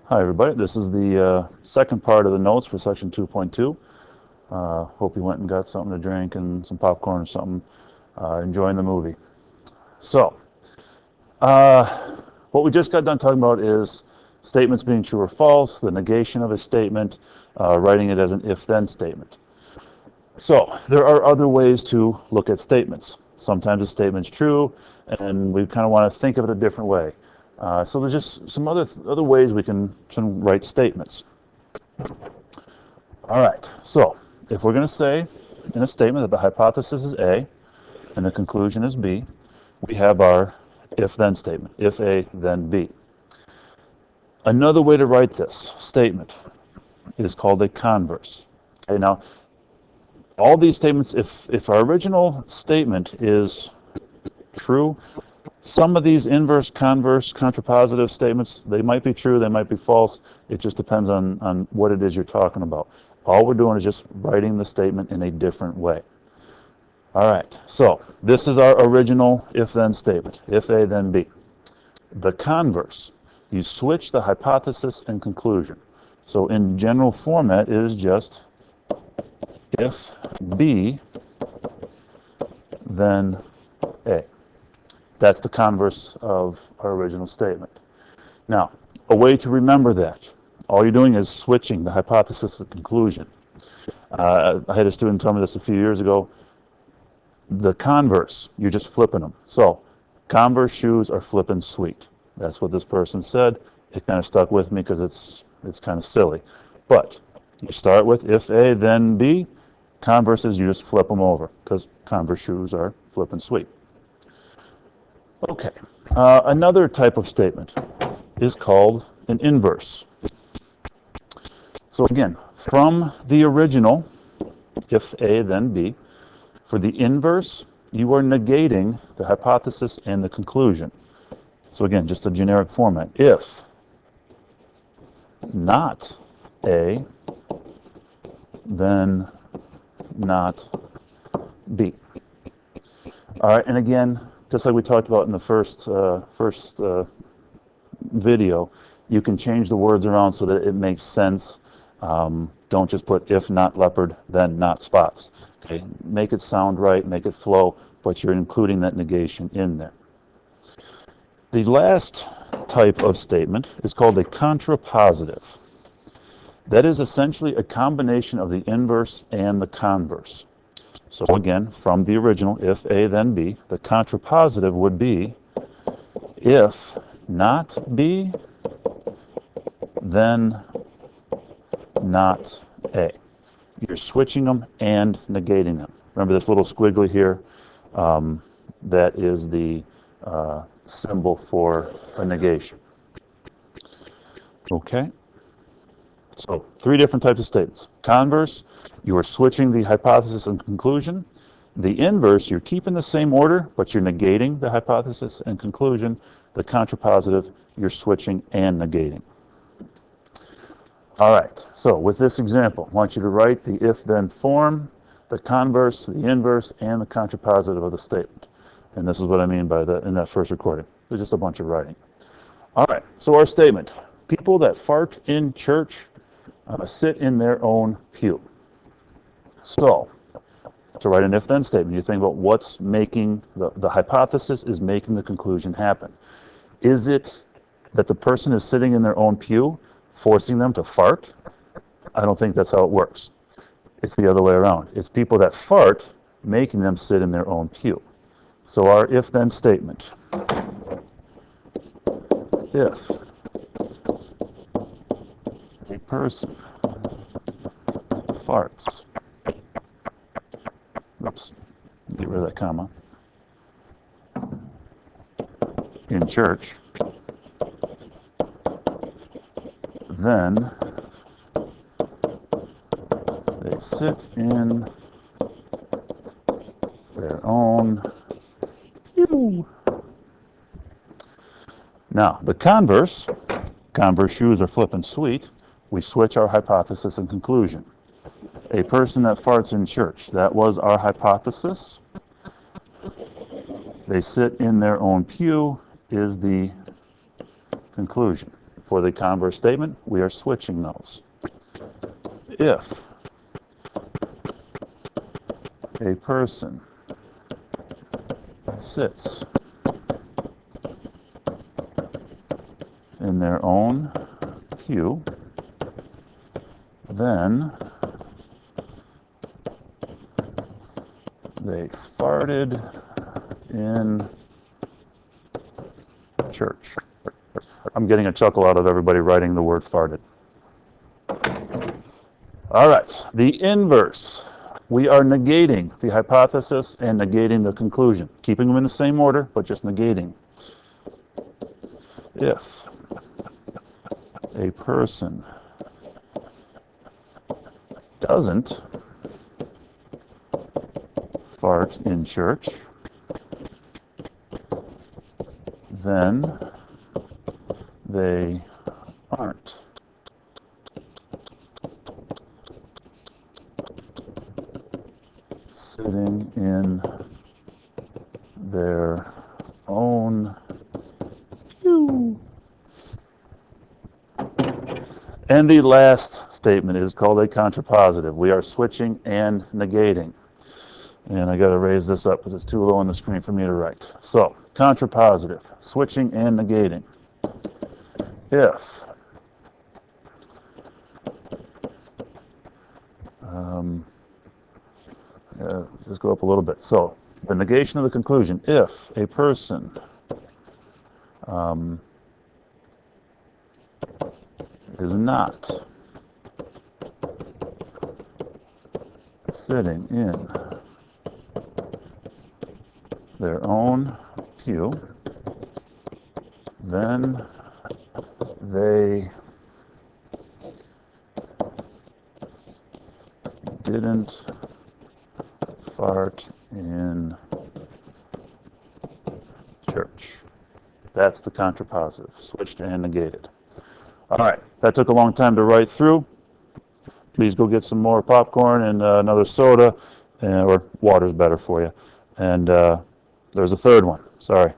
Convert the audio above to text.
Hi everybody, this is the second part of the notes for section 2.2. Hope you went and got something to drink and some popcorn or something, enjoying the movie. So, what we just got done talking about is statements being true or false, the negation of a statement, writing it as an if-then statement. So, there are other ways to look at statements. Sometimes a statement's true, and we kind of want to think of it a different way. So there's just some other ways we can write statements. All right, so if we're going to say in a statement that the hypothesis is A and the conclusion is B, we have our if-then statement, if A, then B. Another way to write this statement is called a converse. Okay, now, all these statements, if our original statement is true, some of these inverse, converse, contrapositive statements, they might be true, they might be false. It just depends on what it is you're talking about. All we're doing is just writing the statement in a different way. All right, so this is our original if-then statement, if A, then B. The converse, you switch the hypothesis and conclusion. So in general format, it is just if B, then A. That's the converse of our original statement. Now, a way to remember that, all you're doing is switching the hypothesis and conclusion. I had a student tell me this a few years ago. The converse, you're just flipping them. So, Converse shoes are flipping sweet. That's what this person said. It kind of stuck with me because it's kind of silly. But you start with if A, then B. Converses, you just flip them over because Converse shoes are flipping sweet. Okay, another type of statement is called an inverse. So again, from the original, if A, then B, for the inverse, you are negating the hypothesis and the conclusion. So again, just a generic format. If not A, then not B. All right, and again, just like we talked about in the first video, you can change the words around so that it makes sense. Don't just put if not leopard, then not spots. Okay, make it sound right, make it flow, but you're including that negation in there. The last type of statement is called a contrapositive. That is essentially a combination of the inverse and the converse. So again, from the original, if A, then B, the contrapositive would be if not B, then not A. You're switching them and negating them. Remember this little squiggly here? That is the symbol for a negation. Okay? So, three different types of statements. Converse, you are switching the hypothesis and conclusion. The inverse, you're keeping the same order, but you're negating the hypothesis and conclusion. The contrapositive, you're switching and negating. All right, so with this example, I want you to write the if-then form, the converse, the inverse, and the contrapositive of the statement. And this is what I mean by that in that first recording. There's just a bunch of writing. All right, so our statement. People that fart in church sit in their own pew. So, to write an if-then statement, you think about what's making, the hypothesis is making the conclusion happen. Is it that the person is sitting in their own pew, forcing them to fart? I don't think that's how it works. It's the other way around. It's people that fart, making them sit in their own pew. So our if-then statement. If a person farts, oops, get rid of that comma, in church, then they sit in their own pew. Now, the converse shoes are flipping sweet. We switch our hypothesis and conclusion. A person that farts in church, that was our hypothesis. They sit in their own pew is the conclusion. For the converse statement, we are switching those. If a person sits in their own pew, then they farted in church. I'm getting a chuckle out of everybody writing the word farted. All right, the inverse. We are negating the hypothesis and negating the conclusion, keeping them in the same order, but just negating. If a person doesn't fart in church, then they aren't sitting in their own pew. And the last statement is called a contrapositive. We are switching and negating. And I got to raise this up because it's too low on the screen for me to write. So, contrapositive, switching and negating. If just go up a little bit. So, the negation of the conclusion. If a person is not sitting in their own pew, then they didn't fart in church. That's the contrapositive, switched and negated. All right, that took a long time to write through. Please go get some more popcorn and another soda, or water's better for you. And there's a third one. Sorry.